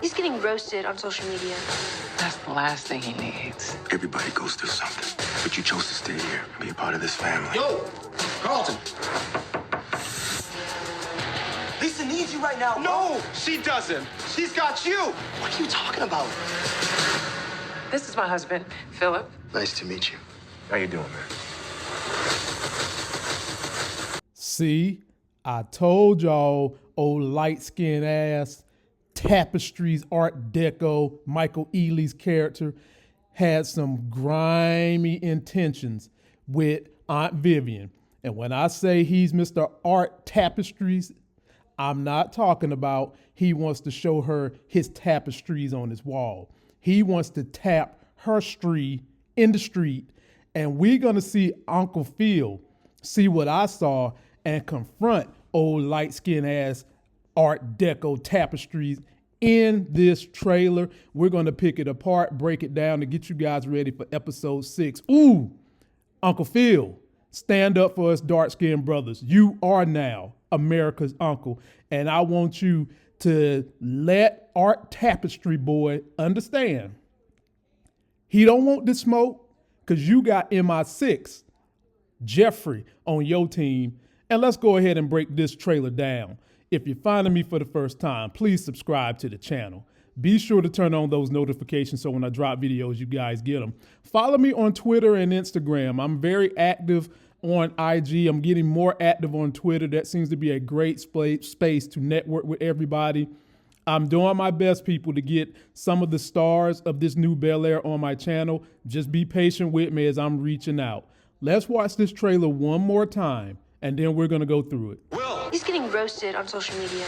He's getting roasted on social media. That's the last thing he needs. Everybody goes through something, but you chose to stay here and be a part of this family. Yo, Carlton. Lisa needs you right now. No, she doesn't. She's got you. What are you talking about? This is my husband, Philip. Nice to meet you. How you doing, man? See, I told y'all, old light-skinned ass, Tapestries, Art Deco, Michael Ealy's character had some grimy intentions with Aunt Vivian. And when I say he's Mr. Art Tapestries, I'm not talking about he wants to show her his tapestries on his wall. He wants to tap her street in the street, and we're gonna see Uncle Phil see what I saw and confront old light-skinned ass Art Deco Tapestries in this trailer. We're gonna pick it apart, break it down to get you guys ready for episode 6. Ooh, Uncle Phil, stand up for us dark-skinned brothers. You are now America's uncle, and I want you to let Art Tapestry boy understand he don't want the smoke because you got MI6 Jeffrey on your team. And let's go ahead and break this trailer down. If you're finding me for the first time, please subscribe to the channel. Be sure to turn on those notifications so when I drop videos, you guys get them. Follow me on Twitter and Instagram. I'm very active on IG. I'm getting more active on Twitter. That seems to be a great space to network with everybody. I'm doing my best, people, to get some of the stars of this new Bel Air on my channel. Just be patient with me as I'm reaching out. Let's watch this trailer one more time, and then we're going to go through it. Will! He's getting roasted on social media.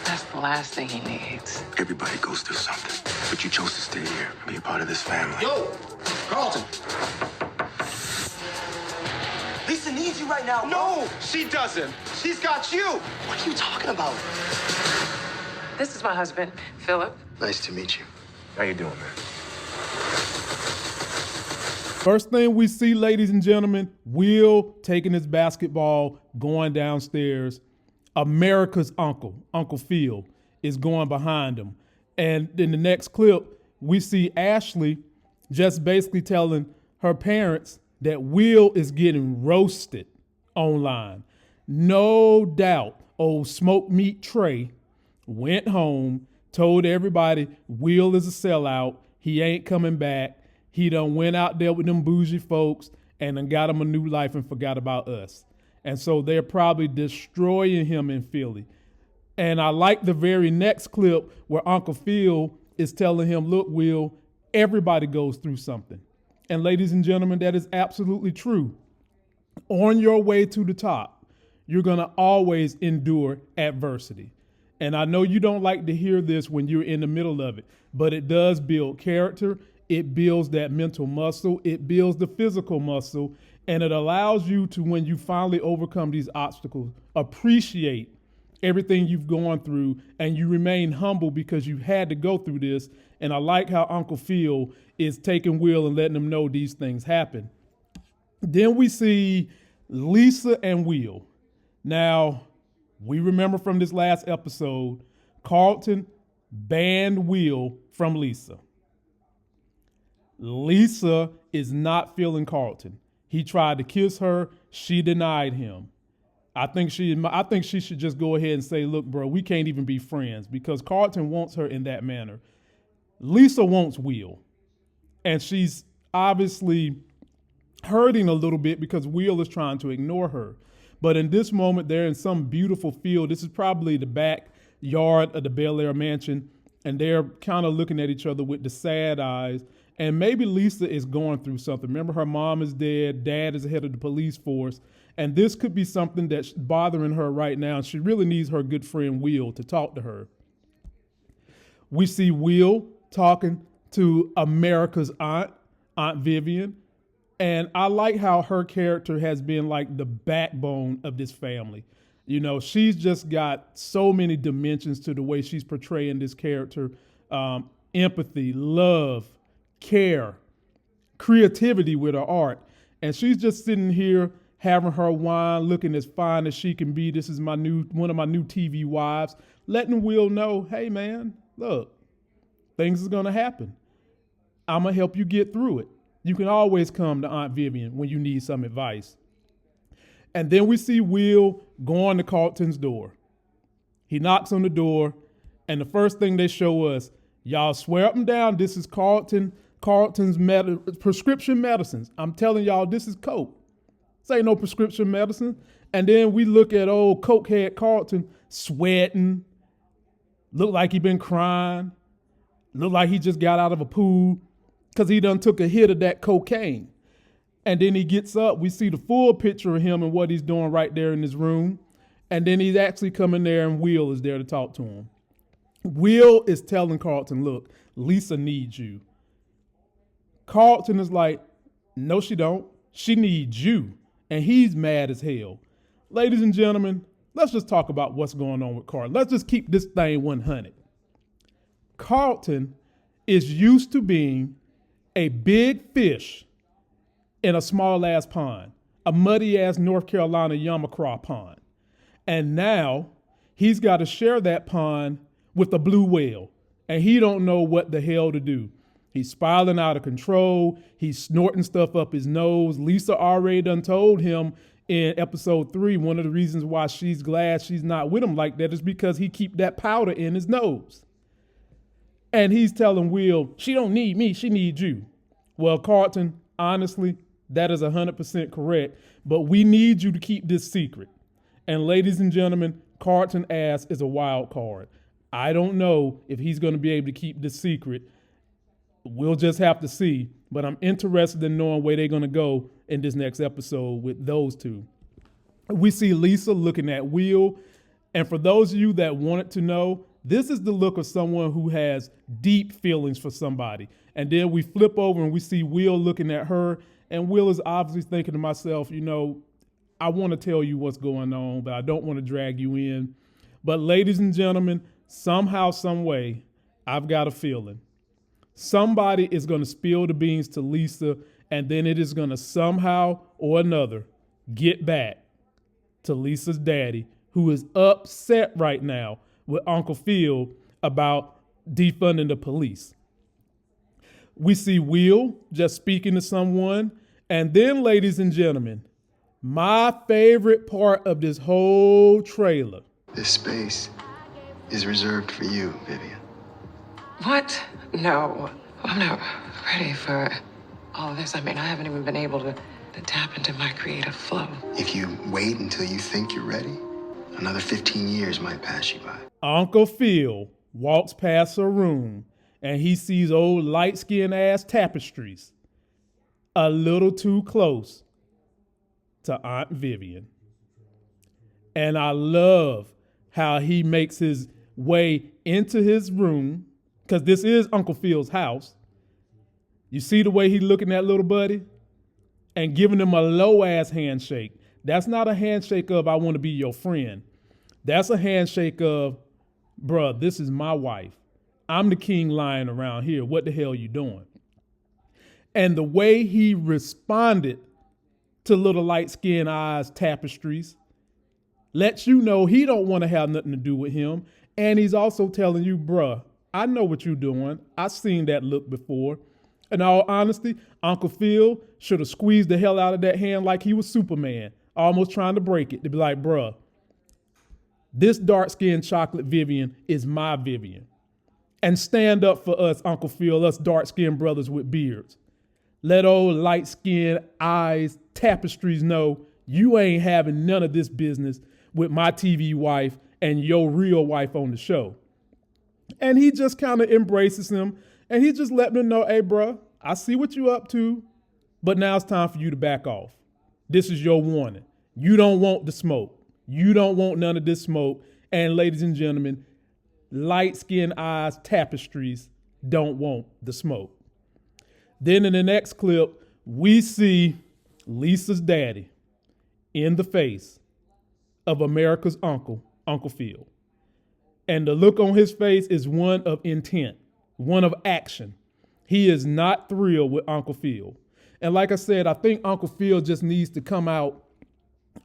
That's the last thing he needs. Everybody goes through something, but you chose to stay here and be a part of this family. Yo, Carlton. Lisa needs you right now. No, she doesn't. She's got you. What are you talking about? This is my husband, Philip. Nice to meet you. How you doing, man? First thing we see, ladies and gentlemen, Will taking his basketball, going downstairs. America's uncle, Uncle Phil, is going behind him. And in the next clip, we see Ashley just basically telling her parents that Will is getting roasted online. No doubt, old smoked meat Trey went home, told everybody Will is a sellout. He ain't coming back. He done went out there with them bougie folks and done got him a new life and forgot about us. And so they're probably destroying him in Philly. And I like the very next clip where Uncle Phil is telling him, look, Will, everybody goes through something. And ladies and gentlemen, that is absolutely true. On your way to the top, you're gonna always endure adversity. And I know you don't like to hear this when you're in the middle of it, but it does build character. It builds that mental muscle. It builds the physical muscle. And it allows you to, when you finally overcome these obstacles, appreciate everything you've gone through, and you remain humble because you had to go through this. And I like how Uncle Phil is taking Will and letting them know these things happen. Then we see Lisa and Will. Now, we remember from this last episode, Carlton banned Will from Lisa. Lisa is not feeling Carlton. He tried to kiss her. She denied him. I think she should just go ahead and say, look, bro, we can't even be friends, because Carlton wants her in that manner. Lisa wants Will. And she's obviously hurting a little bit because Will is trying to ignore her. But in this moment, they're in some beautiful field. This is probably the backyard of the Bel Air mansion. And they're kind of looking at each other with the sad eyes. And maybe Lisa is going through something. Remember, her mom is dead. Dad is the head of the police force. And this could be something that's bothering her right now. She really needs her good friend Will to talk to her. We see Will talking to America's aunt, Aunt Vivian. And I like how her character has been like the backbone of this family. You know, she's just got so many dimensions to the way she's portraying this character. Empathy, love, care, creativity with her art. And she's just sitting here having her wine, looking as fine as she can be. This is one of my new TV wives, letting Will know, hey man, look, things is going to happen. I'm going to help you get through it. You can always come to Aunt Vivian when you need some advice. And then we see Will going to Carlton's door. He knocks on the door, and the first thing they show us, y'all swear up and down, this is Carlton's prescription medicines. I'm telling y'all, this is coke. This ain't no prescription medicine. And then we look at old cokehead Carlton sweating, look like he been crying, look like he just got out of a pool because he done took a hit of that cocaine. And then he gets up, we see the full picture of him and what he's doing right there in his room. And then he's actually coming there and Will is there to talk to him. Will is telling Carlton, look, Lisa needs you. Carlton is like, no, she don't. She needs you. And he's mad as hell. Ladies and gentlemen, let's just talk about what's going on with Carlton. Let's just keep this thing 100. Carlton is used to being a big fish in a small ass pond, a muddy ass North Carolina Yamacraw pond. And now he's got to share that pond with a blue whale. And he don't know what the hell to do. He's spiraling out of control. He's snorting stuff up his nose. Lisa already done told him in episode 3, one of the reasons why she's glad she's not with him like that is because he keep that powder in his nose. And he's telling Will, she don't need me, she needs you. Well, Carlton, honestly, that is 100% correct, but we need you to keep this secret. And ladies and gentlemen, Carlton ass is a wild card. I don't know if he's going to be able to keep this secret. We'll just have to see, but I'm interested in knowing where they're going to go in this next episode with those two. We see Lisa looking at Will, and for those of you that wanted to know, this is the look of someone who has deep feelings for somebody. And then we flip over and we see Will looking at her, and Will is obviously thinking to myself, you know, I want to tell you what's going on, but I don't want to drag you in. But ladies and gentlemen, somehow, some way, I've got a feeling. Somebody is going to spill the beans to Lisa, and then it is going to somehow or another get back to Lisa's daddy, who is upset right now with Uncle Phil about defunding the police. We see Will just speaking to someone, and then, ladies and gentlemen, my favorite part of this whole trailer. This space is reserved for you, Vivian. What? No, I'm not ready for all of this. I mean, I haven't even been able to tap into my creative flow. If you wait until you think you're ready, another 15 years might pass you by. Uncle Phil walks past her room and he sees old light-skinned ass tapestries a little too close to Aunt Vivian. And I love how he makes his way into his room, because this is Uncle Phil's house. You see the way he looking at little buddy and giving him a low-ass handshake. That's not a handshake of, I want to be your friend. That's a handshake of, bruh, this is my wife. I'm the king lion around here. What the hell you doing? And the way he responded to little light-skinned eyes tapestries lets you know he don't want to have nothing to do with him. And he's also telling you, bruh, I know what you're doing. I've seen that look before. In all honesty, Uncle Phil should have squeezed the hell out of that hand like he was Superman, almost trying to break it, to be like, bruh, this dark-skinned chocolate Vivian is my Vivian. And stand up for us, Uncle Phil, us dark-skinned brothers with beards. Let old light-skinned eyes tapestries know you ain't having none of this business with my TV wife and your real wife on the show. And he just kind of embraces him, and he just letting him know, hey, bro, I see what you up to, but now it's time for you to back off. This is your warning. You don't want the smoke. You don't want none of this smoke. And ladies and gentlemen, light-skinned eyes tapestries don't want the smoke. Then in the next clip, we see Lisa's daddy in the face of America's uncle, Uncle Phil. And the look on his face is one of intent, one of action. He is not thrilled with Uncle Phil. And like I said, I think Uncle Phil just needs to come out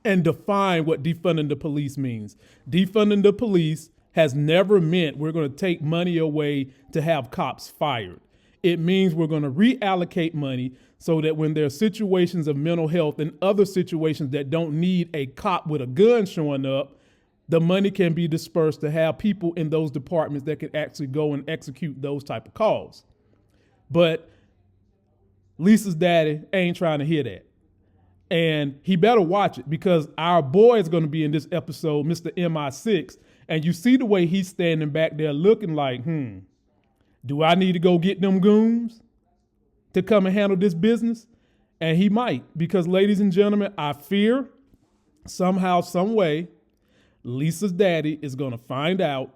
and define what defunding the police means. Defunding the police has never meant we're going to take money away to have cops fired. It means we're going to reallocate money so that when there are situations of mental health and other situations that don't need a cop with a gun showing up, the money can be dispersed to have people in those departments that can actually go and execute those type of calls. But Lisa's daddy ain't trying to hear that. And he better watch it, because our boy is going to be in this episode, Mr. MI6. And you see the way he's standing back there looking like, do I need to go get them goons to come and handle this business? And he might, because ladies and gentlemen, I fear somehow, some way, Lisa's daddy is going to find out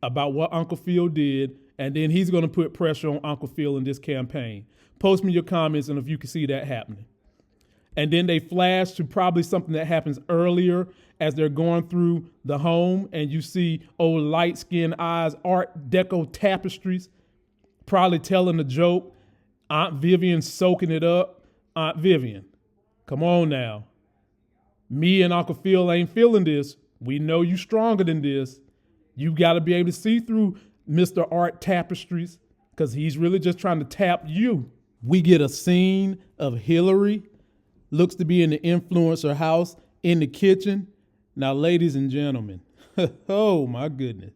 about what Uncle Phil did, and then he's going to put pressure on Uncle Phil in this campaign. Post me your comments and if you can see that happening. And then they flash to probably something that happens earlier as they're going through the home, and you see old light-skinned eyes, Art Deco tapestries, probably telling a joke. Aunt Vivian soaking it up. Aunt Vivian, come on now. Me and Uncle Phil ain't feeling this. We know you stronger than this. You got to be able to see through Mr. Art tapestries, because he's really just trying to tap you. We get a scene of Hillary, looks to be in the influencer house, in the kitchen. Now, ladies and gentlemen, oh my goodness,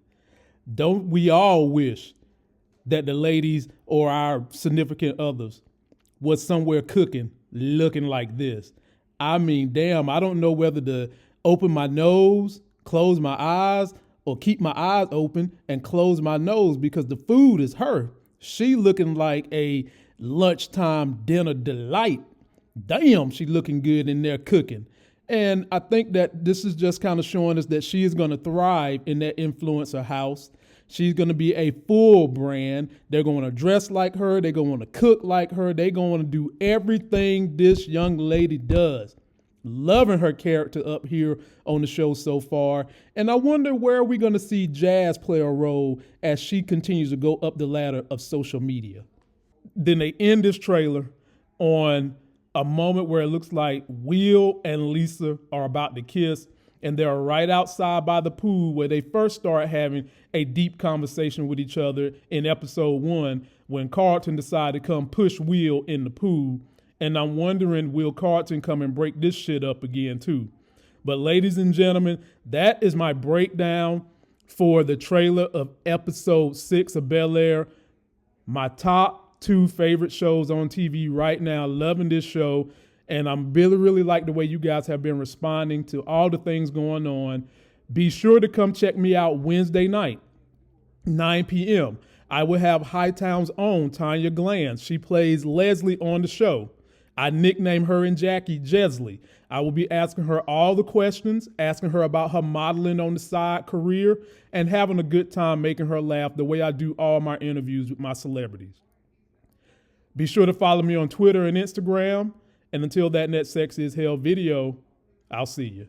don't we all wish that the ladies or our significant others was somewhere cooking, looking like this? I mean, damn, I don't know whether to open my nose, close my eyes, or keep my eyes open and close my nose, because the food is her. She looking like a lunchtime dinner delight. Damn, she looking good in there cooking. And I think that this is just kind of showing us that she is going to thrive in that influencer house. She's going to be a full brand. They're going to dress like her. They're going to cook like her. They're going to do everything this young lady does. Loving her character up here on the show so far. And I wonder where we're going to see Jazz play a role as she continues to go up the ladder of social media. Then they end this trailer on a moment where it looks like Will and Lisa are about to kiss, and they're right outside by the pool where they first start having a deep conversation with each other in episode 1 when Carlton decided to come push Will in the pool. And I'm wondering, will Carlton come and break this shit up again too? But ladies and gentlemen, that is my breakdown for the trailer of episode 6 of Bel Air. My top 2 favorite shows on TV right now. Loving this show. And I'm really like the way you guys have been responding to all the things going on. Be sure to come check me out Wednesday night, 9 p.m. I will have Hightown's own Tanya Glanz. She plays Leslie on the show. I nickname her and Jackie Jesley. I will be asking her all the questions, asking her about her modeling on the side career, and having a good time making her laugh the way I do all my interviews with my celebrities. Be sure to follow me on Twitter and Instagram. And until that next Sexy as Hell video, I'll see you.